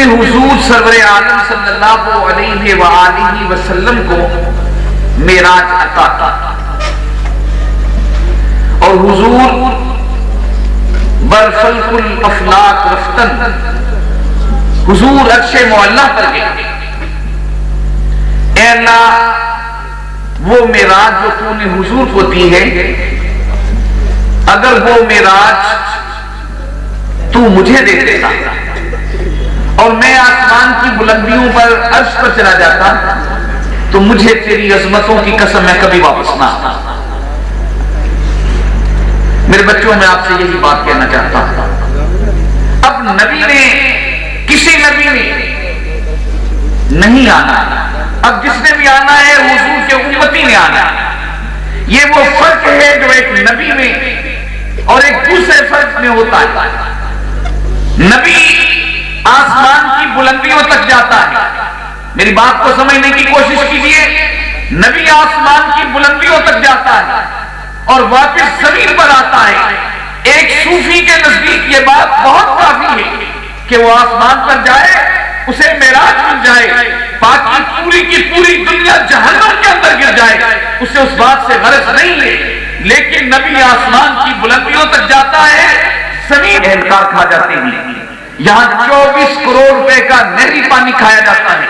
حضور سرور عالم صلی اللہ علیہ وآلہ وسلم کو معراج عطا تھا، اور حضور برفلق الافلاک رفتن، حضور عرش معلیٰ پر گئے، اے اللہ وہ معراج جو تو نے حضور کو دی ہے، اگر وہ معراج تو مجھے دے دیتا اور میں آسمان کی بلندیوں پر عرش پر چلا جاتا تو مجھے تیری عظمتوں کی قسم میں کبھی واپس نہ آتا۔ میرے بچوں میں آپ سے یہی بات کہنا چاہتا ہوں، اب نبی نے، کسی نبی نے نہیں آنا، اب جس نے بھی آنا ہے حضور کے امتی نے آنا ہے۔ یہ وہ فرق ہے جو ایک نبی میں اور ایک دوسرے فرق میں ہوتا ہے۔ نبی آسمان کی بلندیوں تک جاتا ہے، میری بات کو سمجھنے کی کوشش کیجئے، نبی آسمان کی بلندیوں تک جاتا ہے اور واپس زمین پر آتا ہے۔ ایک صوفی کے نزدیک یہ بات بہت کافی ہے کہ وہ آسمان پر جائے، اسے معراج مل جائے، باقی پوری کی پوری دنیا جہنم کے اندر گر جائے، اسے اس بات سے غرض نہیں ہے۔ لیکن نبی آسمان کی بلندیوں تک جاتا ہے، زمین اہلکار کھا جاتے ہیں، یہاں 24 کروڑ روپے کا نہری پانی کھایا جاتا ہے،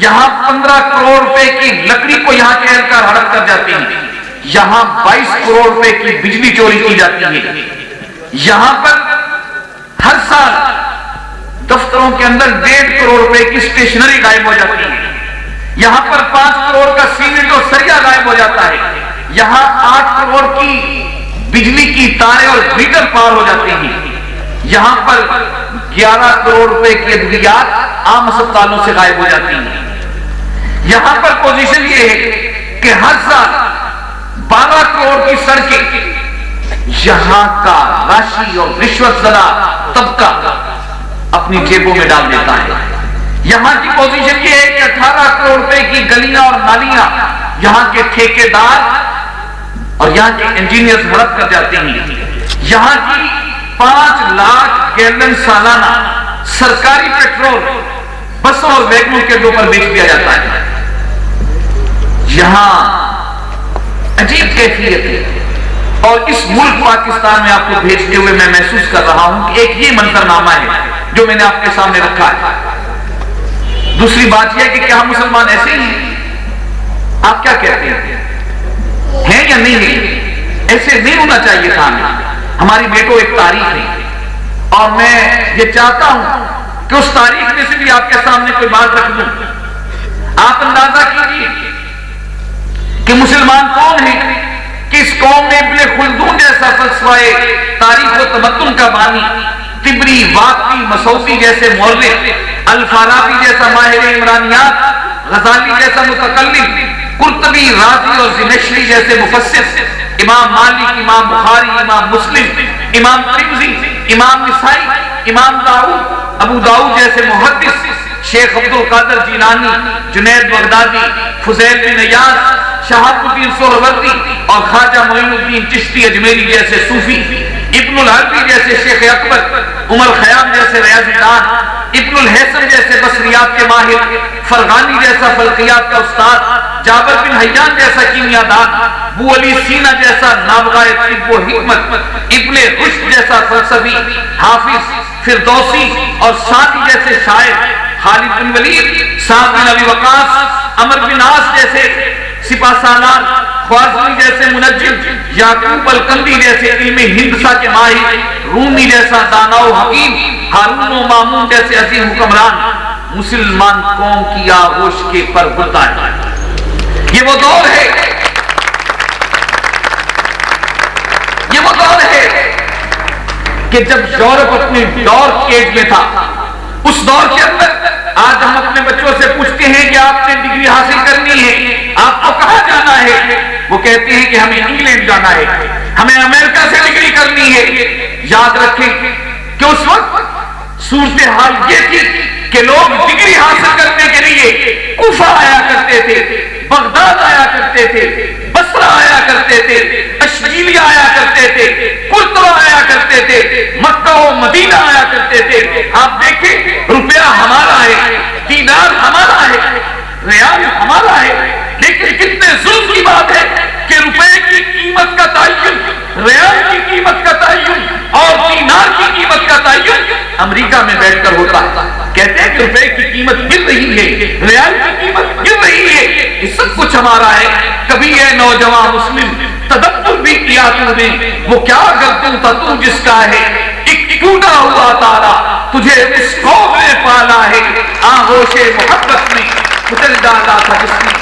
یہاں 15 کروڑ روپے کی لکڑی کو یہاں کے اہلکار ہڑپ کر جاتے ہیں، یہاں 22 کروڑ روپے کی بجلی چوری کی جاتی ہے، یہاں پر ہر سال دفتروں کے اندر 1.5 کروڑ روپے کی اسٹیشنری غائب ہو جاتی ہے، یہاں پر 5 کروڑ کا سیمنٹ اور سریا غائب ہو جاتا ہے، یہاں 8 کروڑ کی بجلی کی تاریں اور میٹر پار ہو جاتے ہیں، یہاں پر 11 کروڑ روپے کی ادویات عام اسپتالوں سے غائب ہو جاتی ہیں، یہاں پر پوزیشن یہ ہے کہ ہر سال 12 کروڑ کی سڑکیں یہاں کا راشی اور رشوت زدہ طبقہ اپنی جیبوں میں ڈال دیتا ہے، یہاں کی پوزیشن یہ ہے کہ 18 کروڑ روپے کی گلیاں اور نالیاں یہاں کے ٹھیکیدار اور یہاں کے انجینئرز ہڑپ کر جاتے ہیں، یہاں کی 5 لاکھ گیلن سالانہ سرکاری پیٹرول بسوں اور ویگنوں کے اوپر بیچ دیا جاتا ہے۔ یہاں عجیب کیفیت ہے، اور اس ملک پاکستان میں آپ کو بھیجتے ہوئے میں محسوس کر رہا ہوں کہ ایک یہ منظرنامہ ہے جو میں نے آپ کے سامنے رکھا ہے۔ دوسری بات یہ ہے کہ کیا ہم مسلمان ایسے ہی ہیں؟ آپ کیا کہتے ہیں یا نہیں ہیں؟ ایسے نہیں ہونا چاہیے تھا ہماری بیٹوں ایک تاریخ ہے، اور میں یہ چاہتا ہوں کہ اس تاریخ میں سے بھی آپ کے سامنے کوئی بات رکھ دوں۔ آپ اندازہ کیجیے کہ مسلمان کون ہیں کہ اس قوم میں ابن خلدون جیسا فلسفہ تاریخ و تمدن کا بانی، طبری، واقعی، مسعودی جیسے مورخ، الفارابی جیسا ماہر عمرانیات، غزالی جیسا متکلم، قرطبی، رازی اور زمخشری جیسے مفسر، امام مالک، امام بخاری، امام مسلم، امام ترمذی، امام نسائی، امام داؤد، ابو داؤد جیسے محدث، شیخ عبد القادر جیلانی، جنید بغدادی، فضیل بن عیاض، شہاب الدین سہروردی اور خواجہ معین الدین چشتی اجمیری جیسے صوفی، ابن العربی جیسے شیخ اکبر، ام الخیام جیسے ریاضی دان، ابن الحسن جیسے بصریات کے ماہر، فرغانی جیسا فلقیات کا استاد، جابر بن حیان جیسا کیمیا دان، ابو علی سینا جیسا نابغہ طب و حکمت، ابن رشد جیسا فلسفی، حافظ، فردوسی اور سعدی جیسے شاعر، خالد بن ولید، سعد بن ابی وقاص، عمر بن عاص جیسے سپہ سالار، خوازنی جیسے منجم، یعقوب الکندی جیسے علم ہندسہ کے ماہر، رومی جیسا دانا و حکیم، ہارون و مامون جیسے عظیم حکمران، مسلمان قوم کی آغوش کے پر بردہ ہے۔ یہ وہ دور ہے، یہ وہ دور ہے کہ جب یورپ اپنے ڈارک ایج میں تھا، اس دور کے اندر آج ہم اپنے بچوں سے پوچھتے ہیں کہ آپ نے ڈگری حاصل کرنی ہے، آپ کو کہاں جانا ہے؟ وہ کہتے ہیں کہ ہمیں انگلینڈ جانا ہے، ہمیں امریکہ سے ڈگری کرنی ہے۔ یاد رکھیں کہ اس وقت صورتحال یہ تھی کہ لوگ ڈگری حاصل کرنے کے لیے کوفہ آیا کرتے تھے، بغداد آیا کرتے تھے، بصرہ آیا کرتے تھے، اشبیلیہ آیا کرتے تھے، قرطبہ آیا کرتے تھے، مکہ و مدینہ آیا کرتے تھے۔ آپ دیکھیں روپیہ ہمارا ہوتا ہے. کہتے ہیں کہ روپے کی قیمت گر رہی ہے, ریال کی قیمت گر رہی ہے, یہ سب کچھ ہمارا ہے. کبھی ہے نوجوان مسلم تدبر بھی کیا تو نے, وہ کیا گردن تھا تو جس کا ہے, ایک ٹوٹا ہوا تارا تجھے اس قوم نے پالا ہے. آغوش محبت میں کچل ڈالا تھا جس نے,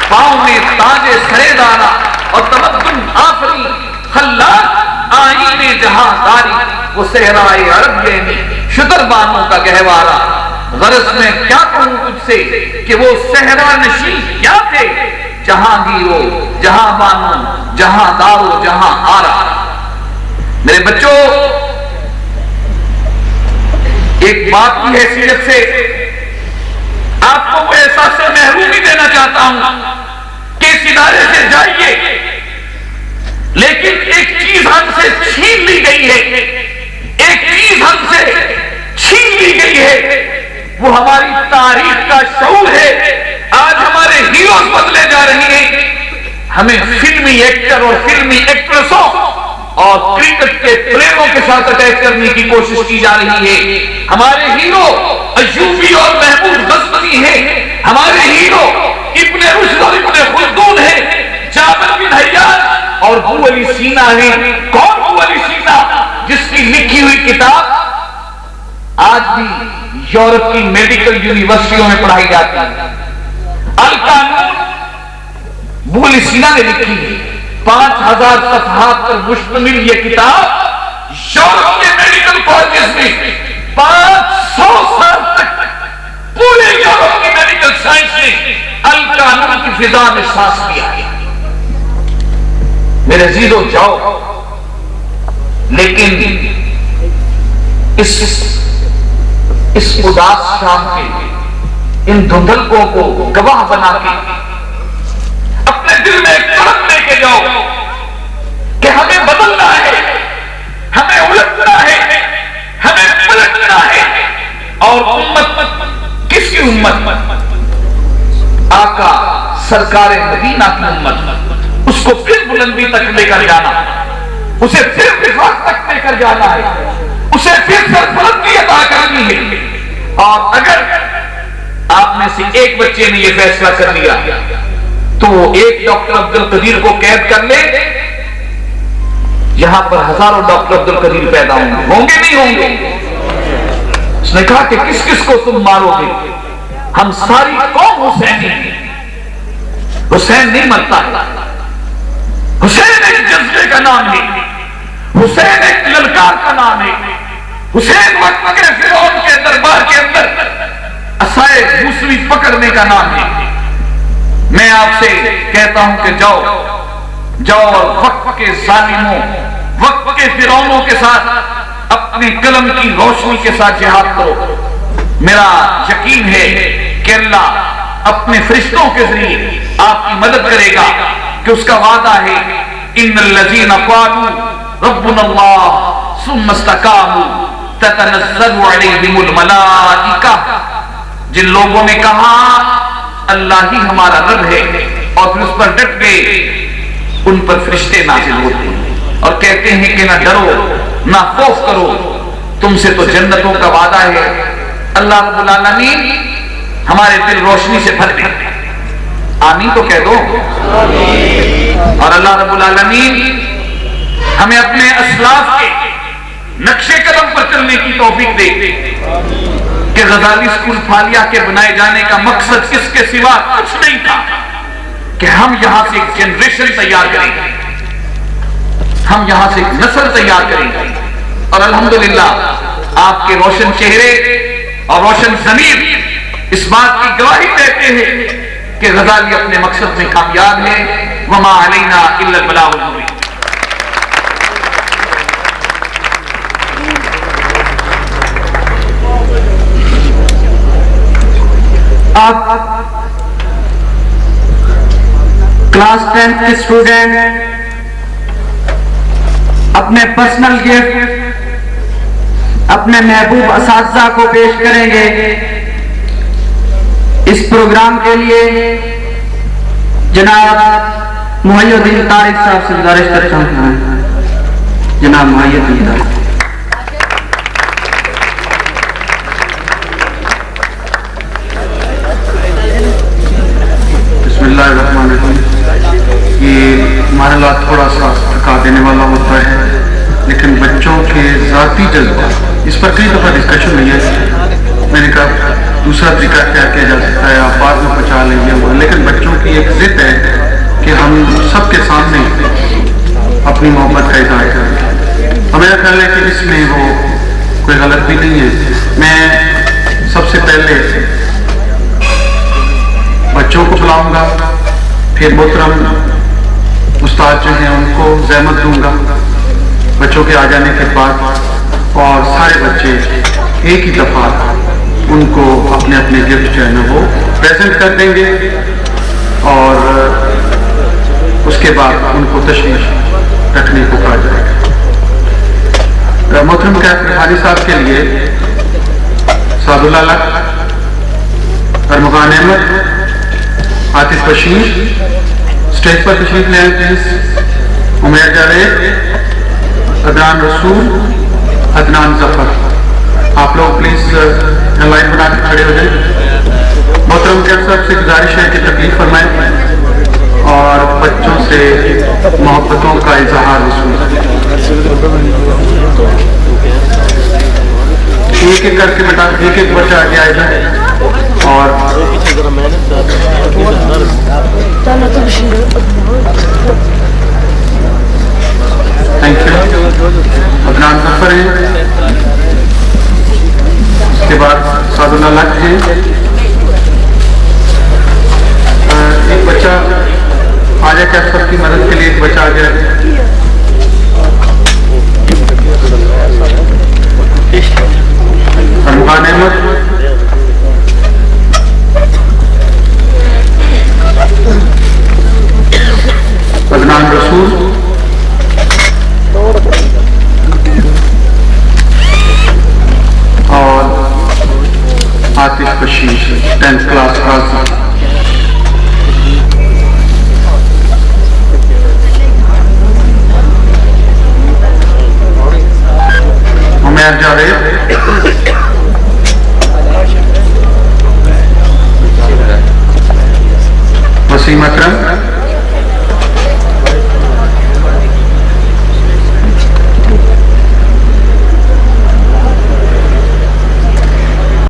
پاؤں میں تاج سرے ڈالا اور تمدن آفری خلاق آئینے جہاں داری. وہ صحرائے عرب میں شتر بانوں کا گہوارہ. غرض میں کیا کہوں تجھ سے کہ وہ صحرا نشین کیا تھے, جہاں گیرو جہاں بانو جہاں دارو جہاں آرا. میرے بچوں, ایک بات کی حیثیت سے آپ کو وہ احساس محرومی دینا چاہتا ہوں کہ اس ادارے سے جائیے, لیکن ایک چیز ہم سے چھین لی گئی ہے, ایک چیز ہم سے چھین لی گئی ہے, وہ ہماری تاریخ کا شعور ہے. آج ہمارے ہیروز بدلے جا رہے ہیں, ہمیں فلمی ایکٹر اور فلمی ایکٹریسوں اور کرکٹ کے پلیئروں کے ساتھ اٹیچ کرنے کی کوشش کی جا رہی ہے. ہمارے ہیرو ایوبی اور محمود غزنوی ہیں, ہمارے ہیرو ابن رشد اور ابن خلدون ہیں, جابر بن حیان اور ابو علی سینا ہیں. کون ابو علی سینا, جس کی لکھی ہوئی کتاب آج بھی یورپ کی میڈیکل یونیورسٹیوں میں پڑھائی جاتی ہے. القانون ابو علی سینا نے لکھی ہے. 5000 صفحات پر مشتمل یہ کتاب یورپ کے میڈیکل کالجز میں 500 سال تک پورے یورپ کی میڈیکل سائنس نے القانون کی فضا میں سانس لیا. میرے عزیزو جاؤ, لیکن اس اداس شام کے ان دھندلکوں کو گواہ بنا کے اپنے دل میں ایک تڑپ لے کے جاؤ کہ ہمیں بدلنا ہے, ہمیں الٹنا ہے, ہمیں پلٹنا ہے. اور امت کس کی امت, آقا سرکار مدینہ کی امت, اس کو پھر بلندی تک لے کر جانا, اسے پھر وفاق تک لے کر جانا ہے, اسے پھر سربلندی عطا کرنی ہے. اور اگر آپ میں سے ایک بچے نے یہ فیصلہ کر لیا تو ایک ڈاکٹر عبد القدیر کو قید کر لے, یہاں پر ہزاروں ڈاکٹر عبد القدیر پیدا ہوں گے نہیں ہوں گے. اس نے کہا کہ کس کس کو تم مارو گے, ہم ساری قوم حسینی ہیں. حسین نہیں مرتا, حسین ایک جذبے کا نام ہے, حسین ایک للکار کا نام ہے, حسین وقت کے فرعون کے دربار کے اندر عصائے موسوی پکڑنے کا نام ہے. میں آپ سے کہتا ہوں کہ جاؤ اور وقت کے ظالموں, وقت کے فرعونوں کے ساتھ اپنے قلم کی روشنی کے ساتھ جہاد کرو. میرا یقین ہے کہ اللہ اپنے فرشتوں کے ذریعے آپ کی مدد کرے گا, کہ اس کا وعدہ ہے ان الذین قالوا ربنا اللہ ثم استقاموا تتنزل علیہم الملائکہ. جن لوگوں نے کہا اللہ ہی ہمارا رب ہے اور پھر اس پر ڈٹ گئے, ان پر فرشتے نازل ہوتے ہیں اور کہتے ہیں کہ نہ ڈرو نہ خوف کرو, تم سے تو جنتوں کا وعدہ ہے. اللہ رب العالمین ہمارے دل روشنی سے بھر دے, آمین تو کہہ دو. اور اللہ رب العالمین ہمیں اپنے اسلاف کے نقش قدم پر چلنے کی توفیق دے کہ غزالی اسکول فالیہ کے بنائے جانے کا مقصد اس کے سوا کچھ نہیں تھا کہ ہم یہاں سے ایک جنریشن تیار کریں گے, ہم یہاں سے ایک نسل تیار کریں گے. اور الحمدللہ آپ کے روشن چہرے اور روشن ضمیر اس بات کی گواہی دیتے ہیں کہ غزالی اپنے مقصد میں کامیاب ہے. وما علینا الا البلاغ المبین. آپ کلاس 10 کے اسٹوڈنٹ اپنے پرسنل گفٹ اپنے محبوب اساتذہ کو پیش کریں گے. اس پروگرام کے لیے جناب محی الدین طارق صاحب سے گزارش کرتا ہوں. جناب محی الدین طارق. مرحلہ تھوڑا سا تھکا دینے والا ہوتا ہے، لیکن بچوں کے ذاتی جذبات، اس پر کئی دفعہ ڈسکشن ہوئی ہے، میں نے کہا دوسرا طریقہ کیا کیا جا سکتا ہے، آپ بعد میں پہنچا لیں گے، لیکن بچوں کی ایک ضد ہے کہ ہم سب کے سامنے اپنی محبت کا اظہار کریں، اور میرا خیال ہے کہ اس میں وہ کوئی غلط بھی نہیں ہے۔ میں سب سے پہلے بچوں کو بلاؤں گا، پھر محترم استاد جو ہیں ان کو زحمت دوں گا بچوں کے آ جانے کے بعد، اور سارے بچے ایک ہی دفعہ ان کو اپنے اپنے گفٹ جو ہے نا وہ پریزنٹ کر دیں گے، اور اس کے بعد ان کو تشریف رکھنے کو کہا جائے گا۔ محترم کیفر حاجی صاحب کے لیے سعد اللہ لک، ارمغان احمد، عاطف بشیر اسٹیج پر تشریف لے آئیں پلیز، عمیر جاوید، عدنان رسول، عدنان ظفر، آپ لوگ پلیز لائن بنا کے کھڑے ہو جائیں۔ محترم کیفر صاحب سے گزارش ہے کہ تکلیف فرمائیں اور بچوں سے محبتوں کا اظہار وصول ایک ایک کر کے بیٹا، ایک ایک بچہ آگے آئے جائے، اور تھینک یو۔ عدنان ظفر ہیں، اس کے بعد سعد اللہ لک ہیں، ایک بچہ آجا کیفر کی مدد کے لیے ایک بچہ آگے رکھے، ارمغان احمد، عدنان رسول، اور عاطف بشیر 10th کلاس حاضر۔ عمیر جاوید، وسیم